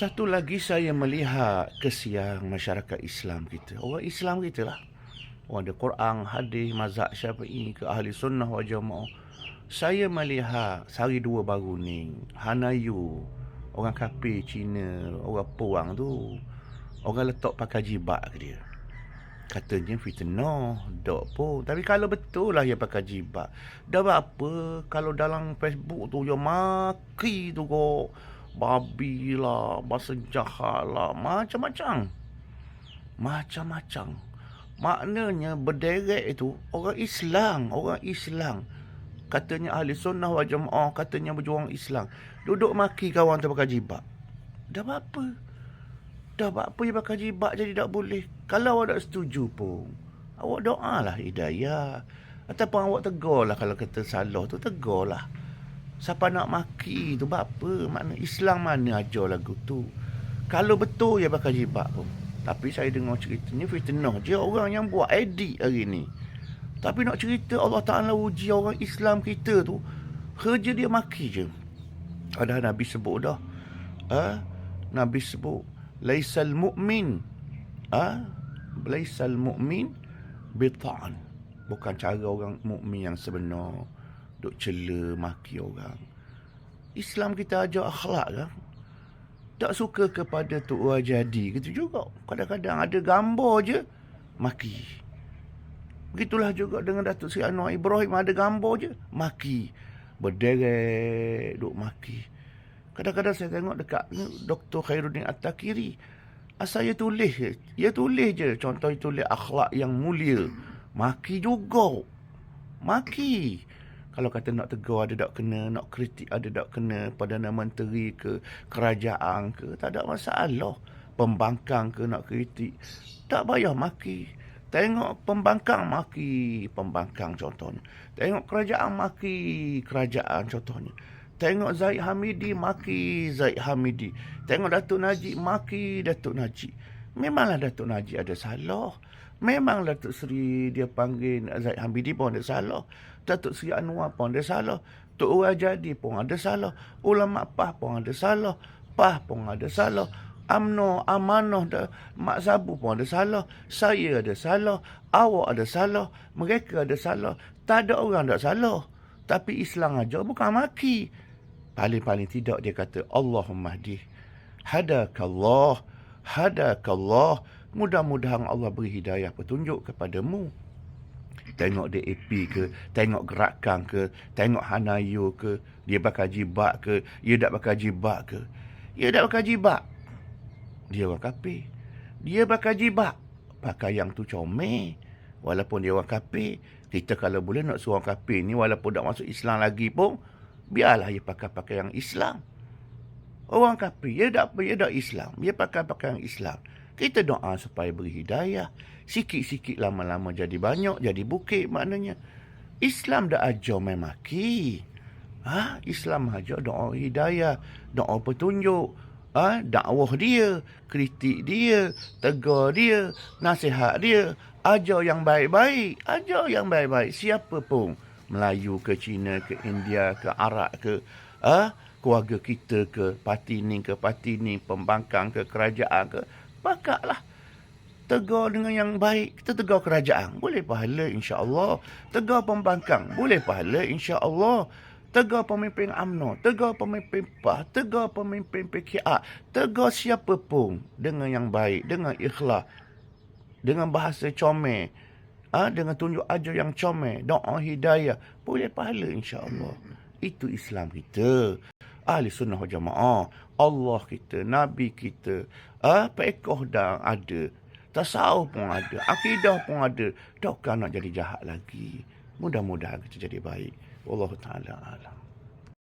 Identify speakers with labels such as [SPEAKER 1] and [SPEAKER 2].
[SPEAKER 1] Satu lagi saya melihat kesian masyarakat Islam kita. Orang Islam kita lah. Orang ada Quran, hadis, mazhab Syafi'i ke ahli sunnah wal jamaah. Saya melihat sehari dua baru ni, Hanayu, orang kafir Cina, orang Puang tu, orang letak pakai jibak ke dia. Katanya fitnah, dok pun. Tapi kalau betul lah dia pakai jibak. Dah berapa kalau dalam Facebook tu dia maki tu kok. Babi lah, bahasa jahat lah, macam-macam. Macam-macam. Maknanya berderet itu orang Islam. Katanya ahli sunnah wal jamaah, katanya berjuang Islam. Duduk maki kawan tu pakai jibak. Dah berapa dia pakai jibak jadi tak boleh. Kalau awak tak setuju pun, awak doa lah hidayah. Ataupun awak tegur lah kalau kata salah tu, tegur lah. Siapa nak maki tu apa? Makna Islam mana ajar lagu tu. Kalau betul dia pakai jibak pun. Tapi saya dengar ceritanya fitnah je orang yang buat edit hari ni. Tapi nak cerita Allah Ta'ala uji orang Islam kita tu, kerja dia maki je. Ada Nabi sebut dah. Nabi sebut laisal mu'min bita'an. Bukan cara orang mukmin yang sebenar duk cela maki orang. Islam kita ajar akhlak kan. Tak suka kepada Tok Jadi gitu juga. Kadang-kadang ada gambar je maki. Begitulah juga dengan Datuk Seri Anwar Ibrahim, ada gambar je maki. Berderet duk maki. Kadang-kadang saya tengok dekat Dr. Khairuddin At-Takiri. Saya tulis je. Dia tulis je. Contoh dia tulis akhlak yang mulia. Maki juga. Maki. Kalau kata nak tegur ada tak kena, nak kritik ada tak kena, Perdana Menteri ke, kerajaan ke, tak ada masalah. Pembangkang ke nak kritik, tak payah maki. Tengok pembangkang maki pembangkang contohnya. Tengok kerajaan maki kerajaan contohnya. Tengok Zaid Hamidi maki Zaid Hamidi. Tengok Datuk Najib maki Datuk Najib. Memanglah Datuk Najib ada salah. Memang Datuk Seri dia panggil Zaid Hamidi pun ada salah. Datuk Seri Anwar pun ada salah. Tok Jadi pun ada salah. Ulama PAH pun ada salah. PAH pun ada salah. UMNO, Amanah, Mak Sabu pun ada salah. Saya ada salah. Awak ada salah. Mereka ada salah. Tak ada orang tak salah. Tapi Islam aja bukan maki. Paling-paling tidak dia kata Allahumma hdi. Hadakallah. Mudah-mudahan Allah beri hidayah petunjuk kepadamu. Tengok DAP ke, tengok gerakan ke, tengok Hanayu ke, dia pakai jibak ke, dia tak pakai jibak ke. Dia tak pakai jibak. Dia orang kafir. Dia pakai jibak. Pakai yang tu comel. Walaupun dia orang kafir, kita kalau boleh nak suruh orang kafir ni walaupun tak masuk Islam lagi pun, biarlah dia pakai yang Islam. Orang kafir, dia tak Islam. Dia pakai yang Islam. Kita doa supaya beri hidayah. Sikit-sikit lama-lama jadi banyak, jadi bukit maknanya. Islam dah ajar main maki. Islam ajar doa hidayah, doa petunjuk. Dakwah dia, kritik dia, tegur dia, nasihat dia. Ajar yang baik-baik. Siapa pun. Melayu ke Cina ke India ke Arab ke. Keluarga kita ke parti ni, pembangkang ke kerajaan ke. Pakaklah. Tegur dengan yang baik. Kita tegur kerajaan. Boleh pahala insya-Allah. Tegur pembangkang. Boleh pahala insya-Allah. Tegur pemimpin UMNO. Tegur pemimpin PAH. Tegur pemimpin PKR. Tegur siapa pun. Dengan yang baik. Dengan ikhlas. Dengan bahasa comel. Dengan tunjuk ajar yang comel. Doa hidayah. Boleh pahala insya-Allah. Itu Islam kita. Ahli sunnah wal jamaah. Allah kita, Nabi kita. Pekoh dah ada. Tasawuf pun ada. Akidah pun ada. Takkan nak jadi jahat lagi. Mudah-mudahan kita jadi baik. Wallahu ta'ala alam.